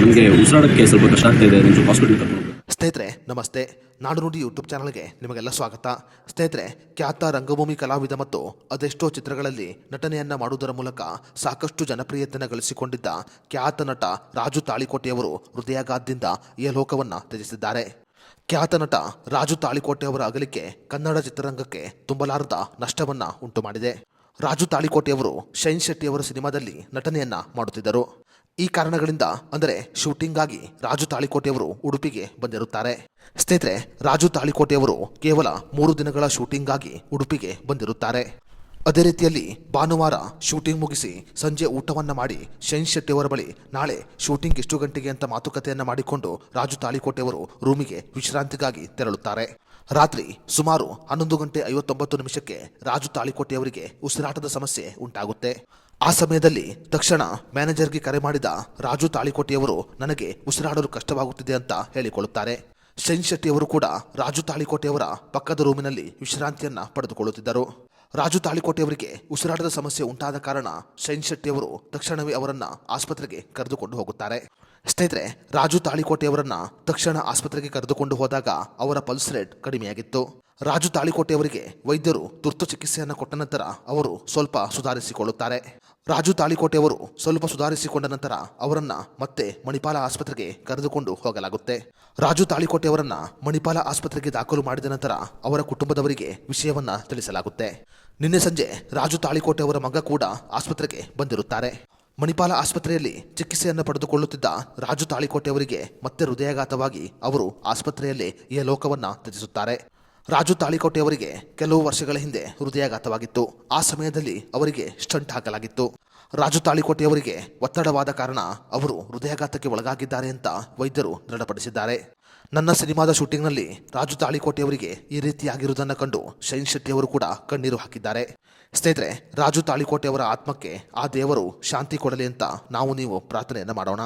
ನನಗೆ ಉಸಿರಾಡೋಕ್ಕೆ ಸ್ವಲ್ಪ ಕಷ್ಟ ಆಗ್ತಾ ಇದೆ, ಒಂಚೂರು ಹಾಸ್ಪಿಟಲ್ ಕರ್ಕೊಂಡು ಹೋಗಿ. ಸ್ನೇಹಿತರೆ ನಮಸ್ತೆ, ನಾಡು ನುಡಿ ಯೂಟ್ಯೂಬ್ ಚಾನಲ್ಗೆ ನಿಮಗೆಲ್ಲ ಸ್ವಾಗತ. ಸ್ನೇಹಿತರೆ, ಖ್ಯಾತ ರಂಗಭೂಮಿ ಕಲಾವಿದ ಮತ್ತು ಅದೆಷ್ಟೋ ಚಿತ್ರಗಳಲ್ಲಿ ನಟನೆಯನ್ನ ಮಾಡುವುದರ ಮೂಲಕ ಸಾಕಷ್ಟು ಜನಪ್ರಿಯತೆಯನ್ನು ಗಳಿಸಿಕೊಂಡಿದ್ದ ಖ್ಯಾತ ನಟ ರಾಜು ತಾಳಿಕೋಟೆಯವರು ಹೃದಯಾಘಾತದಿಂದ ಈ ಲೋಕವನ್ನ ತ್ಯಜಿಸಿದ್ದಾರೆ. ಖ್ಯಾತ ನಟ ರಾಜು ತಾಳಿಕೋಟೆಯವರ ಅಗಲಿಕೆ ಕನ್ನಡ ಚಿತ್ರರಂಗಕ್ಕೆ ತುಂಬಲಾರದ ನಷ್ಟವನ್ನ ಉಂಟು ಮಾಡಿದೆ. ರಾಜು ತಾಳಿಕೋಟೆಯವರು ಶೈನ್ ಶೆಟ್ಟಿಯವರ ಸಿನಿಮಾದಲ್ಲಿ ನಟನೆಯನ್ನ ಮಾಡುತ್ತಿದ್ದರು. ಈ ಕಾರಣಗಳಿಂದ ಅಂದರೆ ಶೂಟಿಂಗ್ ಆಗಿ ರಾಜು ತಾಳಿಕೋಟೆಯವರು ಉಡುಪಿಗೆ ಬಂದಿರುತ್ತಾರೆ. ಸ್ನೇಹಿತರೆ, ರಾಜು ತಾಳಿಕೋಟೆಯವರು ಕೇವಲ 3 ದಿನಗಳ ಶೂಟಿಂಗ್ ಆಗಿ ಉಡುಪಿಗೆ ಬಂದಿರುತ್ತಾರೆ. ಅದೇ ರೀತಿಯಲ್ಲಿ ಭಾನುವಾರ ಶೂಟಿಂಗ್ ಮುಗಿಸಿ ಸಂಜೆ ಊಟವನ್ನ ಮಾಡಿ ಶೈನ್ ಶೆಟ್ಟಿಯವರ ಬಳಿ ನಾಳೆ ಶೂಟಿಂಗ್ ಎಷ್ಟು ಗಂಟೆಗೆ ಅಂತ ಮಾತುಕತೆಯನ್ನ ಮಾಡಿಕೊಂಡು ರಾಜು ತಾಳಿಕೋಟೆಯವರು ರೂಮಿಗೆ ವಿಶ್ರಾಂತಿಗಾಗಿ ತೆರಳುತ್ತಾರೆ. ರಾತ್ರಿ ಸುಮಾರು 11:59 ರಾಜು ತಾಳಿಕೋಟೆಯವರಿಗೆ ಉಸಿರಾಟದ ಸಮಸ್ಯೆ ಉಂಟಾಗುತ್ತೆ. ಆ ಸಮಯದಲ್ಲಿ ತಕ್ಷಣ ಮ್ಯಾನೇಜರ್ಗೆ ಕರೆ ಮಾಡಿದ ರಾಜು ತಾಳಿಕೋಟೆಯವರು ನನಗೆ ಉಸಿರಾಡಲು ಕಷ್ಟವಾಗುತ್ತಿದೆ ಅಂತ ಹೇಳಿಕೊಳ್ಳುತ್ತಾರೆ. ಶೈನ್ ಶೆಟ್ಟಿಯವರು ಕೂಡ ರಾಜು ತಾಳಿಕೋಟೆಯವರ ಪಕ್ಕದ ರೂಮಿನಲ್ಲಿ ವಿಶ್ರಾಂತಿಯನ್ನ ಪಡೆದುಕೊಳ್ಳುತ್ತಿದ್ದರು. ರಾಜು ತಾಳಿಕೋಟೆಯವರಿಗೆ ಉಸಿರಾಟದ ಸಮಸ್ಯೆ ಉಂಟಾದ ಕಾರಣ ಶೈನ್ ಶೆಟ್ಟಿಯವರು ತಕ್ಷಣವೇ ಅವರನ್ನ ಆಸ್ಪತ್ರೆಗೆ ಕರೆದುಕೊಂಡು ಹೋಗುತ್ತಾರೆ. ಸ್ನೇಹಿತರೆ, ರಾಜು ತಾಳಿಕೋಟೆಯವರನ್ನ ತಕ್ಷಣ ಆಸ್ಪತ್ರೆಗೆ ಕರೆದುಕೊಂಡು ಹೋದಾಗ ಅವರ ಪಲ್ಸ್ ರೇಟ್ ಕಡಿಮೆಯಾಗಿತ್ತು. ರಾಜು ತಾಳಿಕೋಟೆಯವರಿಗೆ ವೈದ್ಯರು ತುರ್ತು ಚಿಕಿತ್ಸೆಯನ್ನು ಕೊಟ್ಟ ನಂತರ ಅವರು ಸ್ವಲ್ಪ ಸುಧಾರಿಸಿಕೊಳ್ಳುತ್ತಾರೆ. ರಾಜು ತಾಳಿಕೋಟೆಯವರು ಸ್ವಲ್ಪ ಸುಧಾರಿಸಿಕೊಂಡ ನಂತರ ಅವರನ್ನ ಮತ್ತೆ ಮಣಿಪಾಲ ಆಸ್ಪತ್ರೆಗೆ ಕರೆದುಕೊಂಡು ಹೋಗಲಾಗುತ್ತೆ. ರಾಜು ತಾಳಿಕೋಟೆಯವರನ್ನ ಮಣಿಪಾಲ ಆಸ್ಪತ್ರೆಗೆ ದಾಖಲು ಮಾಡಿದ ನಂತರ ಅವರ ಕುಟುಂಬದವರಿಗೆ ವಿಷಯವನ್ನ ತಿಳಿಸಲಾಗುತ್ತೆ. ನಿನ್ನೆ ಸಂಜೆ ರಾಜು ತಾಳಿಕೋಟೆಯವರ ಮಗ ಕೂಡ ಆಸ್ಪತ್ರೆಗೆ ಬಂದಿರುತ್ತಾರೆ. ಮಣಿಪಾಲ ಆಸ್ಪತ್ರೆಯಲ್ಲಿ ಚಿಕಿತ್ಸೆಯನ್ನು ಪಡೆದುಕೊಳ್ಳುತ್ತಿದ್ದ ರಾಜು ತಾಳಿಕೋಟೆಯವರಿಗೆ ಮತ್ತೆ ಹೃದಯಾಘಾತವಾಗಿ ಅವರು ಆಸ್ಪತ್ರೆಯಲ್ಲೇ ಈ ಲೋಕವನ್ನ ತ್ಯಜಿಸುತ್ತಾರೆ. ರಾಜು ತಾಳಿಕೋಟೆಯವರಿಗೆ ಕೆಲವು ವರ್ಷಗಳ ಹಿಂದೆ ಹೃದಯಾಘಾತವಾಗಿತ್ತು. ಆ ಸಮಯದಲ್ಲಿ ಅವರಿಗೆ ಸ್ಟಂಟ್ ಹಾಕಲಾಗಿತ್ತು. ರಾಜು ತಾಳಿಕೋಟೆಯವರಿಗೆ ಒತ್ತಡವಾದ ಕಾರಣ ಅವರು ಹೃದಯಾಘಾತಕ್ಕೆ ಒಳಗಾಗಿದ್ದಾರೆ ಅಂತ ವೈದ್ಯರು ದೃಢಪಡಿಸಿದ್ದಾರೆ. ನನ್ನ ಸಿನಿಮಾದ ಶೂಟಿಂಗ್ನಲ್ಲಿ ರಾಜು ತಾಳಿಕೋಟೆಯವರಿಗೆ ಈ ರೀತಿಯಾಗಿರುವುದನ್ನು ಕಂಡು ಶೈನ್ ಶೆಟ್ಟಿಯವರು ಕೂಡ ಕಣ್ಣೀರು ಹಾಕಿದ್ದಾರೆ. ಸ್ನೇಹಿತರೆ, ರಾಜು ತಾಳಿಕೋಟೆಯವರ ಆತ್ಮಕ್ಕೆ ಆ ದೇವರು ಶಾಂತಿ ಕೊಡಲಿ ಅಂತ ನಾವು ನೀವು ಪ್ರಾರ್ಥನೆಯನ್ನು ಮಾಡೋಣ.